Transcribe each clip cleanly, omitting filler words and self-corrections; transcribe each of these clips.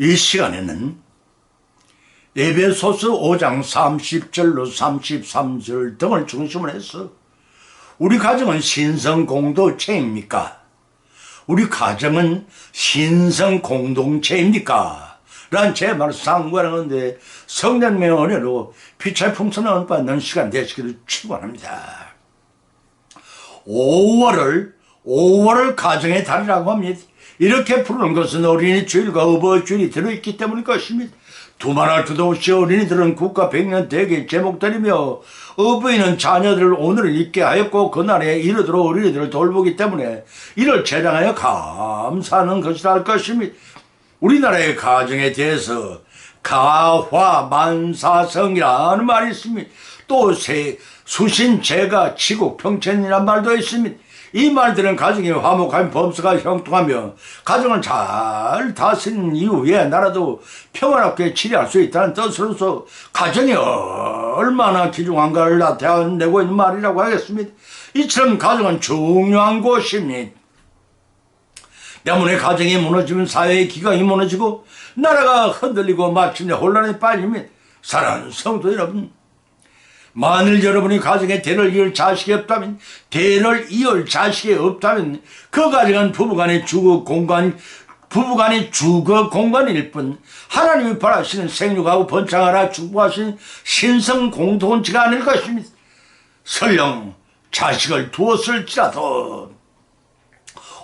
이 시간에는 에베소서 5장 30절로 33절 등을 중심으로 해서 우리 가정은 신성공동체입니까? 우리 가정은 신성공동체입니까? 라는 제 말을 상고하는데 성령님의 은혜로 피차의 풍성함을 받는 시간 되시기를 축원합니다. 5월을 가정의 달이라고 합니다. 이렇게 부르는 것은 어린이 주일과 어버이 주일이 들어있기 때문일 것입니다. 두말할 것도 없이 어린이들은 국가 백년 대계의 제목들이며 어버이는 자녀들을 오늘을 있게 하였고 그날에 이르도록 어린이들을 돌보기 때문에 이를 제장하여 감사하는 것이라 할 것입니다. 우리나라의 가정에 대해서 가화만사성이라는 말이 있습니다. 또 수신, 재가, 치국, 평천이라는 말도 있습니다. 이 말들은 가정이 화목하며 범사가 형통하며 가정을 잘 다스린 이후에 나라도 평안하게 치리할 수 있다는 뜻으로서 가정이 얼마나 귀중한가를 나타내고 있는 말이라고 하겠습니다. 이처럼 가정은 중요한 곳입니다. 때문에 가정이 무너지면 사회의 기강이 무너지고 나라가 흔들리고 마침내 혼란에 빠집니다. 사랑하는 성도 여러분, 만일 여러분이 가정에 대를 이을 자식이 없다면, 그 가정은 부부간의 주거 공간일 뿐 하나님이 바라시는 생육하고 번창하라 축복하신 신성 공동체가 아닐 것입니다. 설령 자식을 두었을지라도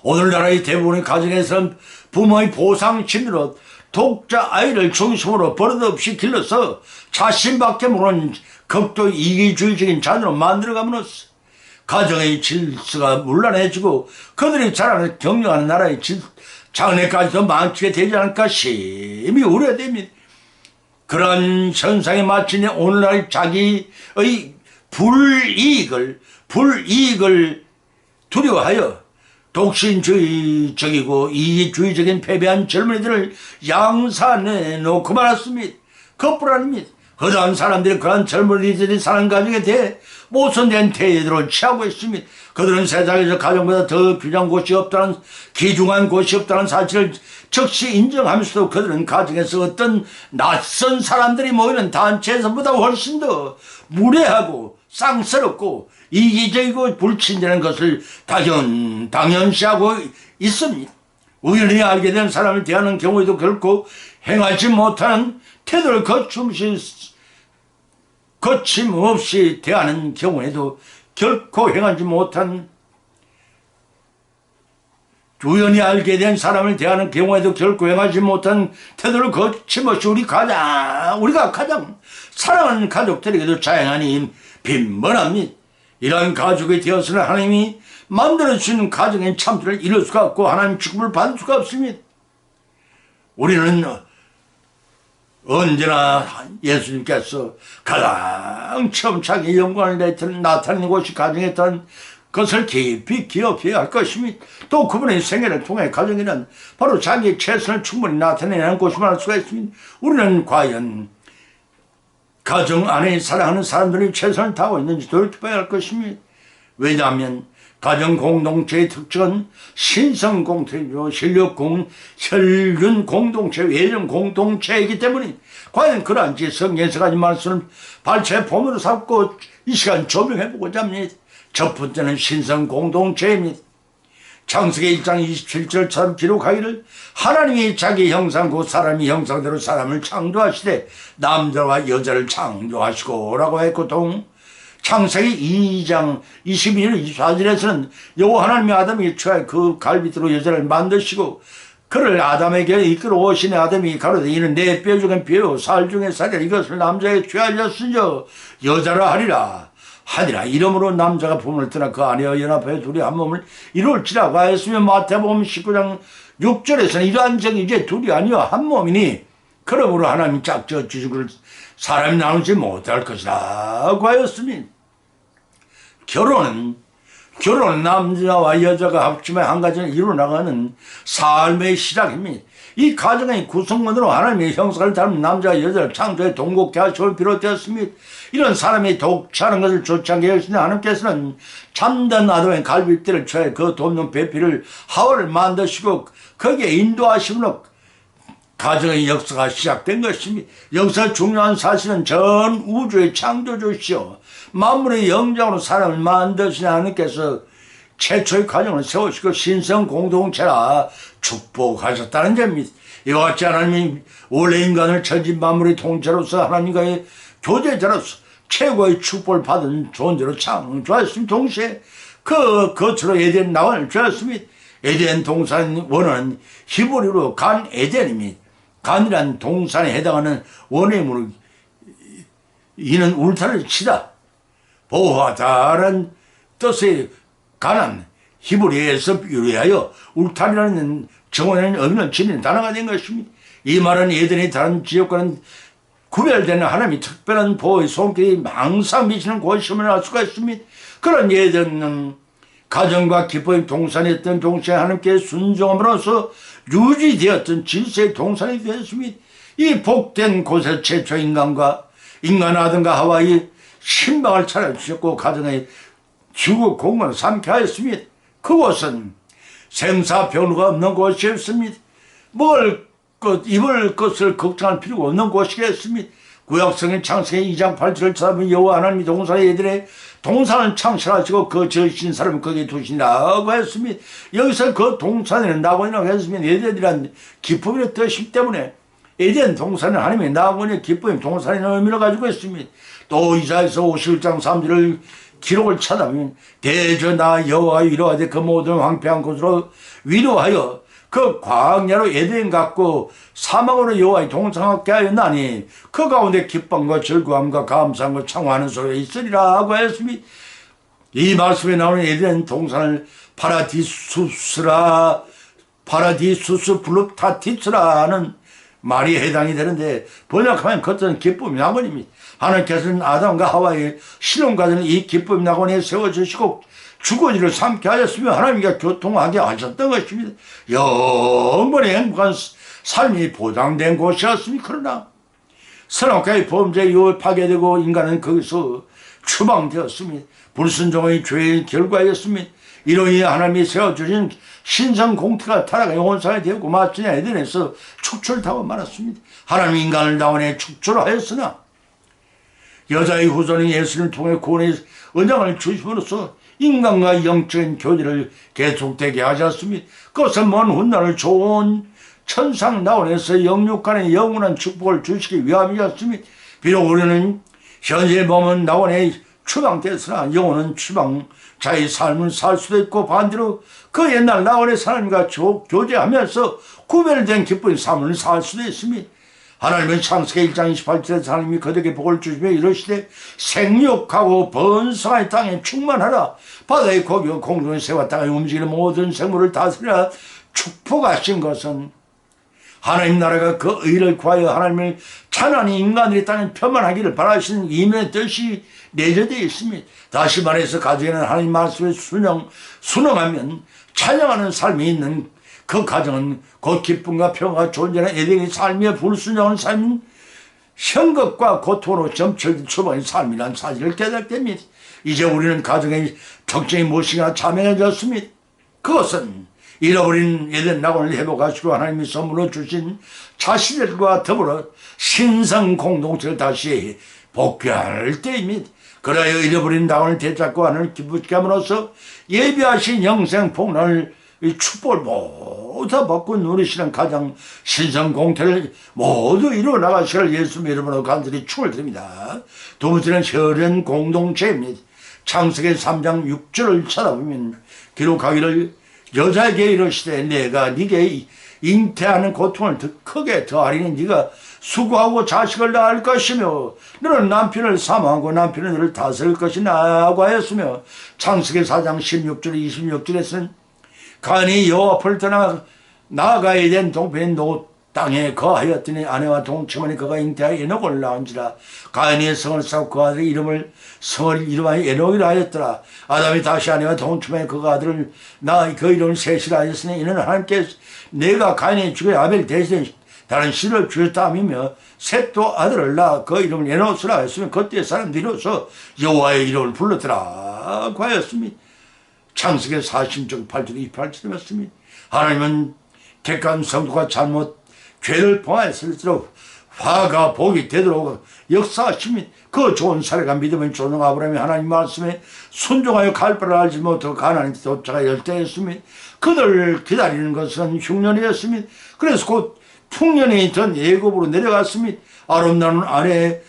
오늘날의 대부분의 가정에서는 부모의 보상 심리로 독자 아이를 중심으로 버릇없이 길러서 자신밖에 모르는 극도 이기주의적인 자녀로 만들어감으로써 가정의 질서가 문란해지고 그들이 자라는 경영하는 나라의 장래까지도 망치게 되지 않을까 심히 우려됩니다. 그런 현상에 마침내 오늘날 자기의 불이익을 두려워하여 독신주의적이고 이기주의적인 패배한 젊은이들을 양산해놓고 말았습니다. 그뿐 아닙니다. 허다한 사람들이 그런 젊은이들이 사는 가정에 대해 모순된 태도를 취하고 있습니다. 그들은 세상에서 가정보다 더 귀중한 곳이 없다는 사실을 즉시 인정하면서도 그들은 가정에서 어떤 낯선 사람들이 모이는 단체에서보다 훨씬 더 무례하고 쌍스럽고 이기적이고 불친절한 것을 당연시하고 있습니다. 우연히 알게 된 사람을 대하는 경우에도 결코 행하지 못하는 태도를 거침없이 대하는 경우에도 결코 행하지 못한 우연히 알게 된 사람을 대하는 경우에도 결코 행하지 못한 태도를 거침없이 우리가 가장 사랑하는 가족들에게도 자행하니 빈번합니다. 이러한 가족이 되어서는 하나님이 만들어주신 가정의 참들을 이룰 수가 없고 하나님 축복을 받을 수가 없습니다. 우리는 언제나 예수님께서 가장 처음 자기 영광을 나타내는 곳이 가정이었던 것을 깊이 기억해야 할 것입니다. 또 그분의 생애를 통해 가정이란 바로 자기의 최선을 충분히 나타내는 곳이만 할 수가 있습니다. 우리는 과연 가정 안에 사랑하는 사람들이 최선을 다하고 있는지 돌이켜봐야 할 것입니다. 왜냐하면 가정 공동체의 특징은 신성 공동체이고 혈륜 공동체, 외령 공동체이기 때문에 과연 그러한지 성경에서 가진 말씀을 발췌 본으로 삼고 이 시간 조명해보고자 합니다. 첫 번째는 신성 공동체입니다. 창세기 1장 27절처럼 기록하기를 하나님이 자기 형상 곧 사람이 형상대로 사람을 창조하시되 남자와 여자를 창조하시고 라고 했고 창세기 2장 22절 24절에서는 여호와 하나님이 아담에게 취하여 그 갈빗으로 여자를 만드시고 그를 아담에게 이끌어 오시니 아담이 가로되 이는 내 뼈 중에 뼈요 살 중에 살이라 이것을 남자에게 취하였으니 여자라 하니라 이러므로 남자가 부모를 떠나 그 아내와 연합하여 둘이 한 몸을 이룰지라고 하였으며 마태복음 19장 6절에서는 이러한 정이 이제 둘이 아니여 한 몸이니 그러므로 하나님 짝지어 주시고 사람이 나누지 못할 것이라고 하였으니 결혼은 남자와 여자가 합심해 한 가정을 이루어나가는 삶의 시작입니다. 이 가정의 구성원으로 하나님의 형상을 닮은 남자와 여자를 창조해 동곡케 하시고 비롯되었습니다. 이런 사람이 독차는 것을 좋지 않게 여기시는 하나님께서는 참된 아담의 갈빗대를 취해 그 돕는 배필을 하와를 만드시고 거기에 인도하심으로 가정의 역사가 시작된 것입니다. 여기서 중요한 사실은 전 우주의 창조주시오 만물의 영장으로 사람을 만드신 하나님께서 최초의 가정을 세우시고 신성 공동체라 축복하셨다는 점입니다. 이와 같이 하나님이 원래 인간을 천지 만물의 통째로서 하나님과의 교제자로서 최고의 축복을 받은 존재로 창조하였습니다. 동시에 그 겉으로 에덴 나원을 주었습니다. 에덴 동산 원어는 히브리어로 간 에덴입니다. 간이란 동산에 해당하는 원어이므로 이는 울타리를 치다 보호하다라는 뜻의 간은 히브리어에서 유래하여 울타리라는 정원에는 의미를 지닌 단어가 된 것입니다. 이 말은 에덴의 다른 지역과는 구별되는 하나님의 특별한 보호의 손길이 항상 미치는 곳임을 알 수가 있습니다. 그런 에덴은 가정과 기쁨의 동산이었던 동시에 하나님께 순종함으로써 유지되었던 질서의 동산이 되었습니다. 이 복된 곳에 최초 인간 아담과 하와의 신방을 차려주셨고 가정의 지구 공간을 삼게 하였습니다. 그곳은 생사변화가 없는 곳이었습니다. 입을 것을 걱정할 필요가 없는 곳이겠습니다. 구약성의 창세기 2장 8절을 찾아보면 여호와 하나님이 동산에 에덴에 동산을 창설하시고 그 지으신 사람을 거기에 두시라고 했습니다. 여기서 그 동산에는 낙원이라고 했으면 에덴이란 기쁨의 뜻이기 때문에 에덴 동산은 하나님의 낙원의 기쁨의 동산이라는 의미를 가지고 있습니다. 또 이사야서 51장 3절을 기록을 찾아보면 대저 나 여호와가 위로하되 그 모든 황폐한 곳으로 위로하여 그 광야로 에덴 같고 사막으로 여호와의 동산하게 하였나니 그 가운데 기쁨과 즐거움과 감사함과 창화하는 소리가 있으리라 하고 했습니다. 이 말씀에 나오는 에덴 동산을 파라디수스 플루타티스라는 말이 해당이 되는데 번역하면 그것은 기쁨의 낙원입니다. 하나님께서는 아담과 하와의 신혼 과정을 이 기쁨의 낙원에 세워주시고 주거지를 삼게 하였으며 하나님과 교통하게 하셨던 것입니다. 영원히 행복한 삶이 보장된 곳이었습니다. 그러나 선악과의 범죄에 유혹 파괴되고 인간은 거기서 추방되었습니다. 불순종의 죄의 결과였습니다. 이로 인해 하나님이 세워주신 신성 공태가 타락의 온상이 되었고 마침내 에덴에서 축출당하고 말았습니다. 하나님 인간을 낙원에 축출하였으나 여자의 후손인 예수를 통해 구원의 언약을 주심으로써 인간과 영적인 교제를 계속되게 하셨습니다. 그것은 먼 훗날 좋은 천상 낙원에서 영육간의 영원한 축복을 주시기 위함이었습니다. 비록 우리는 현재 보면 낙원에 추방됐으나 영혼은 추방자의 삶을 살 수도 있고 반대로 그 옛날 낙원의 사람과 교제하면서 구별된 기쁜 삶을 살 수도 있습니다. 하나님은 창세기 1장 28절에 하나님이 그들에게 복을 주시며 이르시되 생육하고 번성하여 땅에 충만하라 바다의 고기와 공중의 새와 땅에 움직이는 모든 생물을 다스리라 축복하신 것은 하나님 나라가 그 의를 구하여 하나님을 찬양하는 인간들이 땅에 편만하기를 바라시는 이면의 뜻이 내재되어 있습니다. 다시 말해서 가정에는 하나님 말씀에 순응하면 찬양하는 삶이 있는 그 가정은 곧 기쁨과 평화가 존재하는 에덴의 삶이며 불순종한 삶은 현극과 고통으로 점철된 추방의 삶이라는 사실을 깨닫게 됩니다. 이제 우리는 가정의 적정이 무엇인가 자명해졌습니다. 그것은 잃어버린 에덴 낙원을 회복하시고 하나님이 선물로 주신 자신들과 더불어 신성 공동체를 다시 복귀할 때입니다. 그래야 잃어버린 낙원을 되찾고 하나님을 기쁘게 함으로써 예비하신 영생 복락을 이 축복을 모두 다 받고 누리시는 가장 신성 공태를 모두 이루어 나가시기를 예수님 이름으로 간절히 축원드립니다. 두 번째는 혈연 공동체입니다. 창세기 3장 6절을 찾아보면 기록하기를 여자에게 이르시되 내가 네게 잉태하는 고통을 더 크게 더하리니 네가 수고하고 자식을 낳을 것이며 너는 남편을 사모하고 남편은 너를 다스릴 것이라고 하였으며 창세기 4장 16절 26절에서는 가인이 여호와 앞을 떠나 나아가야 된 동편인 노 땅에 거하였더니 아내와 동침하니 그가 잉태하여 에녹을 낳은지라. 가인이 성을 쌓고 그 아들의 이름을 성을 이름하여 에녹이라 하였더라. 아담이 다시 아내와 동침하여 그가 아들을 낳아 그 이름을 셋이라 하였으니 이는 하나님께서 내가 가인의 죽여 아벨 대신에 다른 씨를 주셨다 하며 셋도 아들을 낳아 그 이름을 에녹이라 하였으면 그때 사람들이로서 여호와의 이름을 불렀더라 고 하였습니다. 창세기 40장 8절 28절에 맞습니다. 하나님은 객관 성도가 잘못 죄를 봉하였을수록 화가 복이 되도록 역사하시면 그 좋은 사례가 믿음의 조상 아브라함이 하나님 말씀에 순종하여 갈 바를 알지 못하고 가나안에 도착하 열대했으며 그들을 기다리는 것은 흉년이었으며 그래서 곧 풍년이 던 애굽으로 내려갔으며 아름다운 아내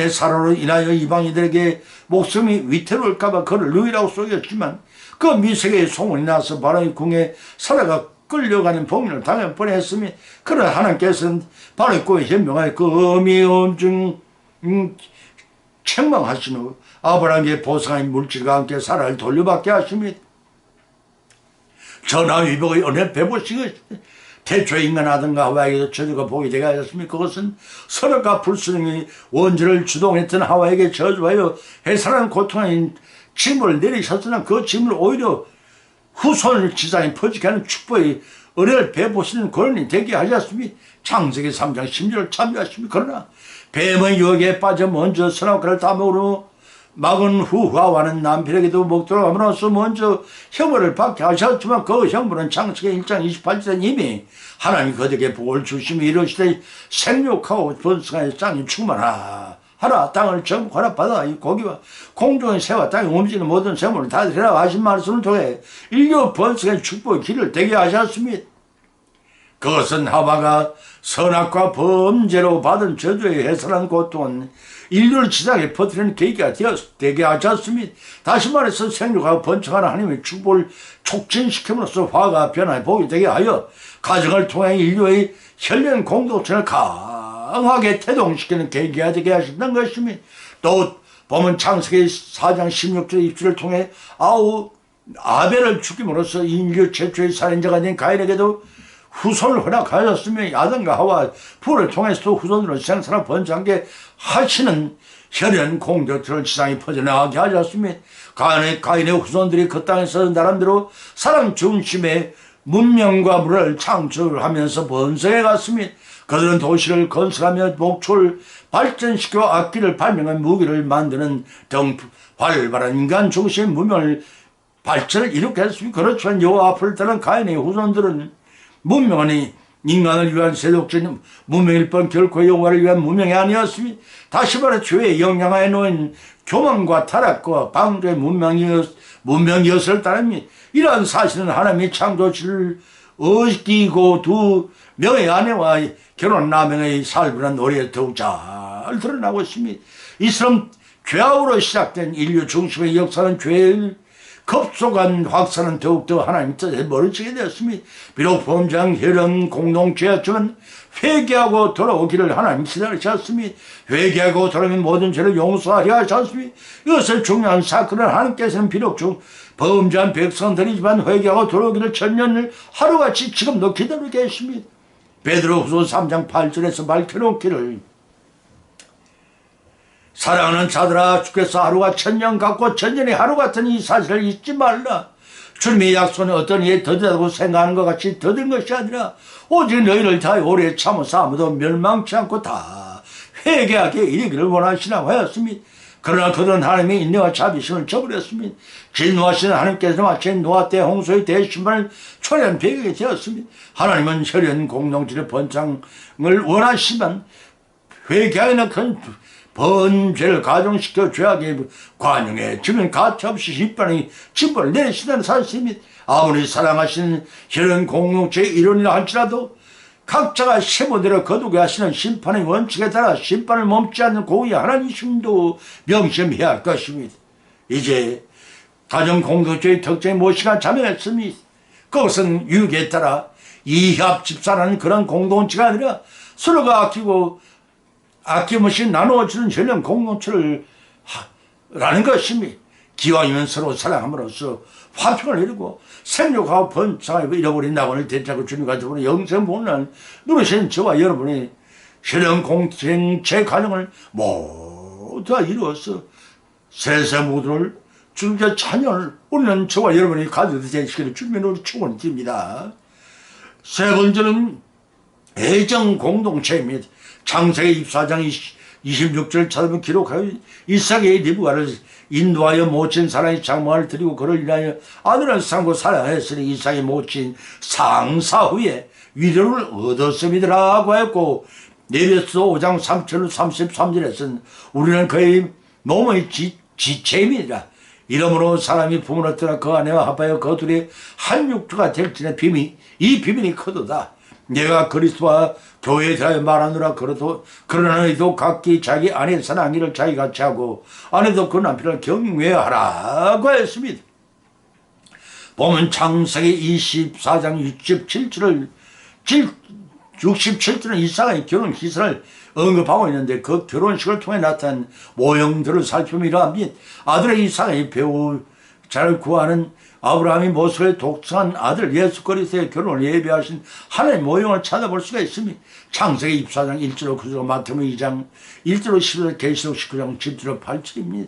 사라로 인하여 이방인들에게 목숨이 위태로울까봐 그를 누이라고 속였지만 그 미색의 소문이 나서 바로의 궁에 사라가 끌려가는 복리를 당할 뻔했으며 그러나 하나님께서는 바로의 꿈에 현명하여 그 어미 엄중 책망하신 후 아브라함의 보상한 물질과 함께 사라를 돌려받게 하시며 전하위복의 은혜 베푸시고 태초에 인간 아담과 하와에게도 저주가 복이 되게 하셨으며 그것은 서로가 불순응의 원죄를 주동했던 하와에게 저주하여 해산한 고통의 짐을 내리셨으나 그 짐을 오히려 후손을 지상에 퍼지게 하는 축복의 은혜를 베푸시는 권한이 되게 하셨으며 창세기 3장 10절을 참여하시며 그러나 뱀의 유혹에 빠져 먼저 선악과를 따먹으로 막은 후 하와는 남편에게도 먹도록 함으로써 먼저 형벌을 받게 하셨지만 그 형벌은 창세기 1장 28절에 이미 하나님 그에게 복을 주시며 이르시되 생육하고 번성하여 땅이 충만하라 하라 땅을 정복하라 바다 이 고기와 공중의 새와 땅에 움직이는 모든 생물을 다 되라 하신 말씀을 통해 인류 번성의 축복의 길을 되게 하셨습니다. 그것은 하와가 선악과 범죄로 받은 저주에 해산한 고통은 인류를 지상에 퍼뜨리는 계기가 되게 하셨습니다. 다시 말해서 생육하고 번창하는 하나님의 축복을 촉진시킴으로써 화가 변화의 복이 되게 하여 가정을 통해 인류의 혈연 공동체를 강하게 태동시키는 계기가 되게 하신다는 것입니다. 또 보면 창세기 4장 16절 입술을 통해 아벨을 죽임으로써 인류 최초의 살인자가 된 가인에게도 후손을 허락하셨으며 아담과 하와 불을 통해서도 후손으로 생산하고 번창하게 하시는 혈연 공동체를 지상에 퍼져나가게 하셨으며 가인의 후손들이 그 땅에서 나름대로 사랑 중심의 문명과 문화를 창출하면서 번성해 갔으며 그들은 도시를 건설하며 목초를 발전시켜 악기를 발명한 무기를 만드는 등 활발한 인간 중심의 문명을 발전을 일으켰으며 그렇지만 여호와 앞을 따른 가인의 후손들은 문명은 인간을 위한 세속적인 문명일 뿐 결코 여호와를 위한 문명이 아니었으며 다시 말해 죄의 영향하에 놓인 교만과 타락과 방조의 문명이었을 따름이 이러한 사실은 하나님의 창조주를 어기고 두 명의 아내와 결혼 남행의 살벌한 노래에 더욱 잘 드러나고 있습니다. 이처럼 죄악으로 시작된 인류 중심의 역사는 죄를 급속한 확산은 더욱더 하나님 뜻에 멀어지게 되었습니다. 비록 범죄한 혈연 공동체였지만 회개하고 돌아오기를 하나님 기다리셨습니다. 회개하고 돌아오면 모든 죄를 용서하려 하셨습니다. 이것을 중요한 사건을 하나님께서는 비록 범죄한 백성들이지만 회개하고 돌아오기를 천년을 하루같이 지금도 기다리고 계십니다. 베드로후서 3장 8절에서 밝혀놓기를 사랑하는 자들아 주께서 하루가 천년 같고 천년이 하루 같은 이 사실을 잊지 말라. 주님의 약속은 어떤 이에 더디다고 생각하는 것 같이 더딘 것이 아니라 오직 너희를 다 오래 참아서 아무도 멸망치 않고 다 회개하게 이르기를 원하시라고 하였습니다. 그러나 그들은 하나님의 인내와 자비심을 저버렸습니다. 진노하시는 하나님께서 마치 노아 때 홍수의 대신판을 초래한 배경이 되었습니다. 하나님은 혈연 공동체의 번창을 원하시지만 회개하기는 큰 번죄를 가중시켜 죄악의 관용에 지금 가차없이 심판의 징벌을 내리시다는 사실입니다. 아무리 사랑하시는 혈연 공동체의 일원이라 할지라도 각자가 세모대로 거두게 하시는 심판의 원칙에 따라 심판을 멈추지 않는 고의 하나님이심도 명심해야 할 것입니다. 이제 가정 공동체의 특징이 무엇인가 자명했습니다. 그것은 유기에 따라 이합 집사라는 그런 공동체가 아니라 서로가 아끼고 아낌없이 나누어주는 혈연 공동체를 라는 것입니다. 기왕이면 서로 사랑함으로써 화평을 이루고 생육하고 번창하고 잃어버린 낙원을 되찾고 주님과 저분의 영생복을 누리신 저와 여러분의 혈연 공동체 가정을 모두 다 이루어서 세상 모두를 주님의 자녀를 우리는 저와 여러분의 가족이 되시기를 주님으로 축원드립니다. 세 번째는 애정 공동체입니다. 창세기 24장 26절 찾아보면 기록하여 이삭의 리브가를 인도하여 모친 사랑의 장막을 드리고 그를 인하여 아들을 삼고 사랑하였으니 이삭의 모친 상사 후에 위로를 얻었음이더라고 했고, 레위기서 5장 3절 33절에서는 우리는 그의 몸의 지체입니다. 이러므로 사람이 부모를 떠나 그 아내와 합하여 그 둘이 한 육주가 될지는 이 비밀이 크도다. 내가 그리스도와 교회에 대하여 말하느라 그러나 너희도 각기 자기 아내의 사랑하기를 자기같이 하고 아내도 그 남편을 경외하라고 했습니다. 보면 창세기 24장 67절은 이삭의 결혼 기사를 언급하고 있는데 그 결혼식을 통해 나타난 모형들을 살펴보면 이러한 아들의 이삭의 배우자를 구하는 아브라함의 모습의 독특한 아들 예수 그리스도의 결혼을 예비하신 하나님의 모형을 찾아볼 수가 있습니다. 창세기 24장 1절로 9절, 마태복음 2장 1절로 11절, 계시록 19장 10절로 8절입니다.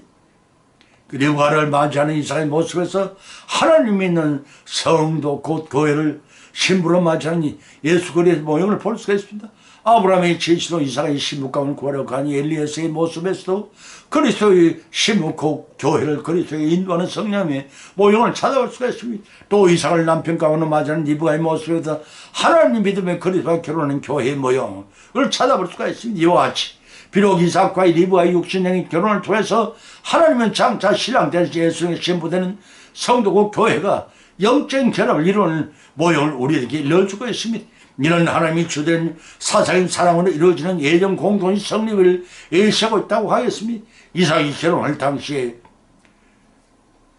리브가를 맞이하는 이삭의 모습에서 하나님 믿는 성도 곧 교회를 신부로 맞이하는 예수 그리스도의 모형을 볼 수가 있습니다. 아브라함의 제시로 이삭의 신부 가운데 구하려고 가니 엘리에서의 모습에서도 그리스도의 신부 곧 교회를 그리스도에 인도하는 성령의 모형을 찾아볼 수가 있습니다. 또 이삭을 남편 가운데 맞이하는 리브가의 모습에서 하나님 믿음의 그리스도와 결혼하는 교회의 모형을 찾아볼 수가 있습니다. 이와 같이 비록 이삭과 리브가의 육신적인 결혼을 통해서 하나님은 장차 신랑 되는 예수의 신부되는 성도고 교회가 영적인 결합을 이루는 모형을 우리에게 일러주고 있습니다. 이런 하나님이 주된 사사적인 사랑으로 이루어지는 예정 공동의 성립을 예시하고 있다고 하겠습니다. 이삭이 결혼할 당시에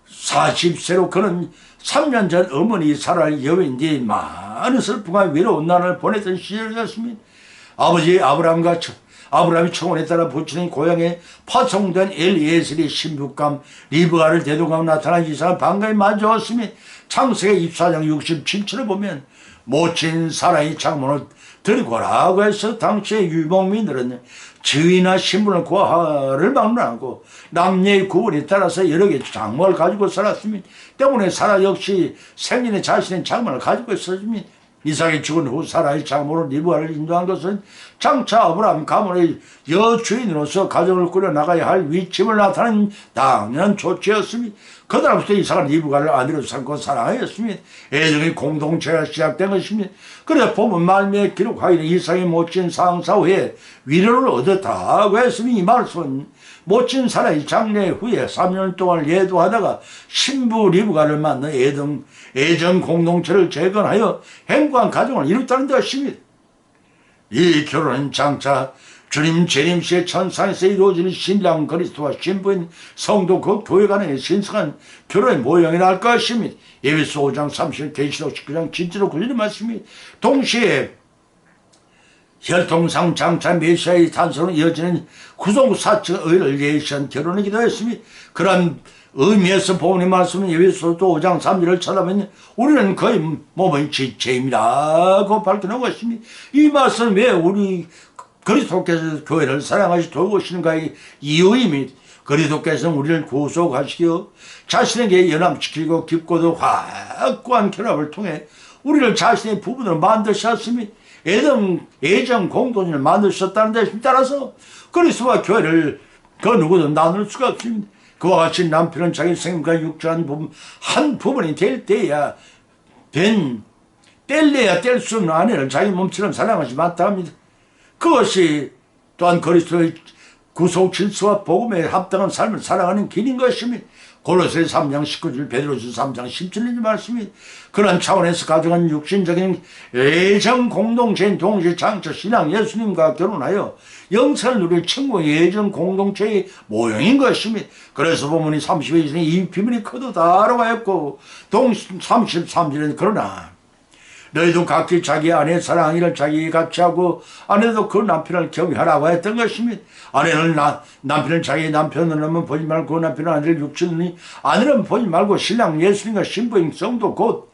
40세로 그는 3년 전 어머니 사라의 여인 뒤에 많은 슬픔과 외로운 날을 보냈던 시절이었습니다. 아버지 아브라함이 청혼에 따라 부친의 고향에 파송된 엘리에셀의 신부감 리브가를 대동하고 나타난 이삭을 반가이 맞이하였으며 창세기 24장 67절을 보면 모친 사라의 장모를 데리고 오라고 해서 당시의 유목민들은 지위나 신분을 구하를 막론하고 남녀의 구분에 따라서 여러 개의 장모를 가지고 살았습니다. 때문에 사라 역시 생전에 자신의 장모를 가지고 있었습니다. 이삭이 죽은 후 사라의 장모로 리브가를 인도한 것은 장차 아브라함 가문의 여주인으로서 가정을 꾸려나가야 할 위침을 나타내는 당연한 조치였습니다. 그다음부터 이삭은 리브가를 아내로 삼고 사랑하였습니다. 애정의 공동체가 시작된 것입니다. 그래 보면 말미에 기록하기는 이삭이 모친 상사 후에 위로를 얻었다고 했으니 이 말씀은 모친 사라의 장례 후에 3년 동안 예도하다가 신부 리브가를 만나 애정 공동체를 재건하여 행복한 가정을 이뤘다는 것입니다. 이 결혼은 장차 주님 재림시의 천상에서 이루어지는 신랑 그리스도와 신부인 성도 그 교회 간의 신성한 결혼의 모형이라 할 것입니다. 에베소 5장 30절, 계시록 19장 7절로 9절의 말씀이 동시에 혈통상 장차 메시아의 탄생으로 이어지는 구속사측 의를 예시한 결혼이기도 했습니다. 그런 의미에서 본의 말씀은 에베소 5장 3절을 찾아보면 우리는 그의 몸의 지체입니다고 밝혀놓은 것입니다. 이 말씀은 왜 우리 그리스도께서 교회를 사랑하시 도우시는가의 이유입니다. 그리스도께서는 우리를 구속하시고 자신에게 연합시키고 깊고도 확고한 결합을 통해 우리를 자신의 부분으로 만드셨습니다. 애정 공동체를 만드셨다는 데 따라서 그리스도와 교회를 그 누구도 나눌 수가 없습니다. 그와 같이 남편은 자기 생명과 육주한 한 부분이 될 때야 뗄래야 뗄 수 없는 아내를 자기 몸처럼 사랑하지 마땅합니다. 그것이 또한 그리스도의 구속 질서와 복음에 합당한 삶을 살아가는 길인 것입니다. 골로새 3장 19절, 베드로서 3장 17절 말씀이 그런 차원에서 가져간 육신적인 애정 공동체인 동시에 장차 신앙 예수님과 결혼하여 영생을 누릴 천국의 애정 공동체의 모형인 것입니다. 그래서 본문이 30에 이 비밀이 크도다라고 했고 33절은 그러나 너희도 각기 자기 아내의 사랑하기를 자기같이 하고 아내도 그 남편을 경외하라고 했던 것입니다. 아내는 남편을 자기 남편으로는 보지 말고 그 남편은 아내를 육신이니 아내는 보지 말고 신랑 예수님과 신부인 성도 곧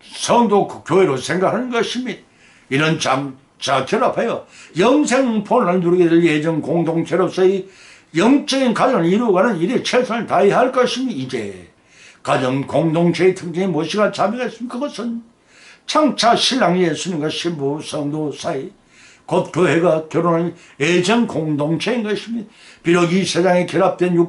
성도 교회로 생각하는 것입니다. 이런 장차 결합하여 영생 본을 누리게 될 예정 공동체로서의 영적인 가정을 이루어가는 일에 최선을 다해야 할 것입니다. 이제 가정 공동체의 특징이 무엇이가 자명했습니까? 그것은 장차 신랑 예수님과 신부 성도 사이 곧 교회가 결혼한 애정 공동체인 것입니다. 비록 이 세상에 결합된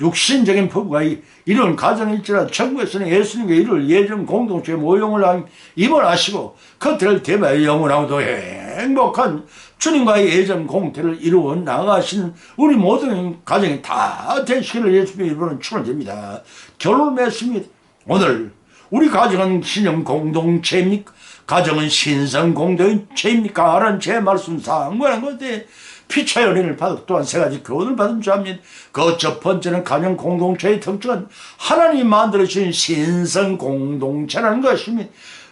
육신적인 부부가 이런 가정일지라도 천국에서는 예수님과 이룰 예정 공동체의 모형을 입원하시고 그들을 대하여 영원하고도 행복한 주님과의 예정 공태를 이루어 나가시는 우리 모든 가정이 다 되시기를 예수님의 이름으로 축원드립니다. 결론을 맺습니다. 오늘 우리 가정은 신령 공동체입니까? 가정은 신성 공동체입니까? 라는 제 말씀 상관한 것에 피차 연인을 받고 또한 세 가지 교훈을 받은 줄 압니다. 그 첫 번째는 가정 공동체의 특징은 하나님이 만들어주신 신성 공동체라는 것입니다.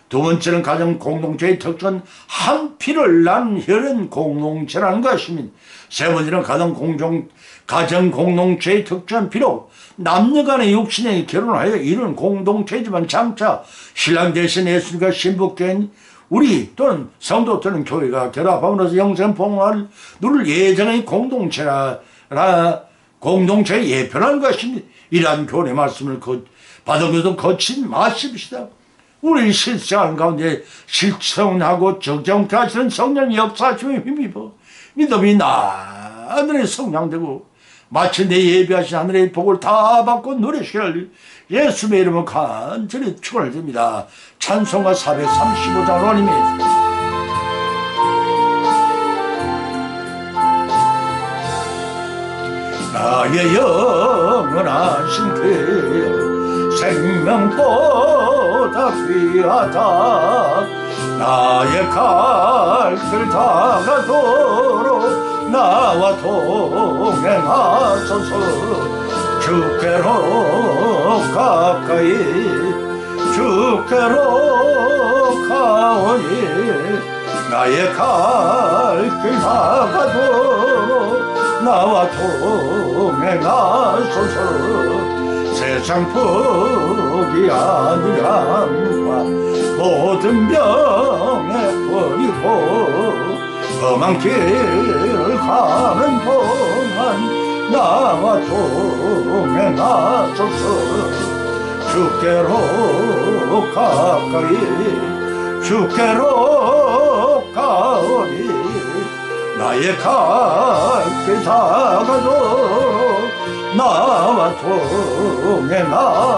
두 번째는 가정 공동체의 특징은 한 피를 나눈 혈연 공동체라는 것입니다. 세 번째는 가정 공동체의 특징은 비록 남녀간의 육신에 결혼하여 이룬 공동체지만 장차 신랑 대신 예수님과 신부된 우리 또는 성도 또는 교회가 결합함으로써 영생봉을 누릴 예정의 공동체의 예표라는 것입니다. 이러한 교훈의 말씀을 받은 것도 거친 마십시다. 우리 실생활 가운데 실천하고 적정케 하시는 성령의 역사심에 힘입어 믿음이 나날이 성장되고 마치 내 예비하신 하늘의 복을 다 받고 누리시기를 예수의 이름으로 간절히 축원을 드립니다. 찬송가 435장 원입니다. 나의 영원하신 그 생명보다 귀하다. 나의 갈 길 다가도록 나와 동행하소서. 주께로 가까이 주께로 가오니 나의 갈 길 다가도록 나와 동행하소서. 세상 포기 아니함과 모든 병에 버리고 험한 길을 가는 동안 나와 동행하소서. 주께로 가까이 주께로 가오니 나의 갈 길 다가도록 나와 동행하소서.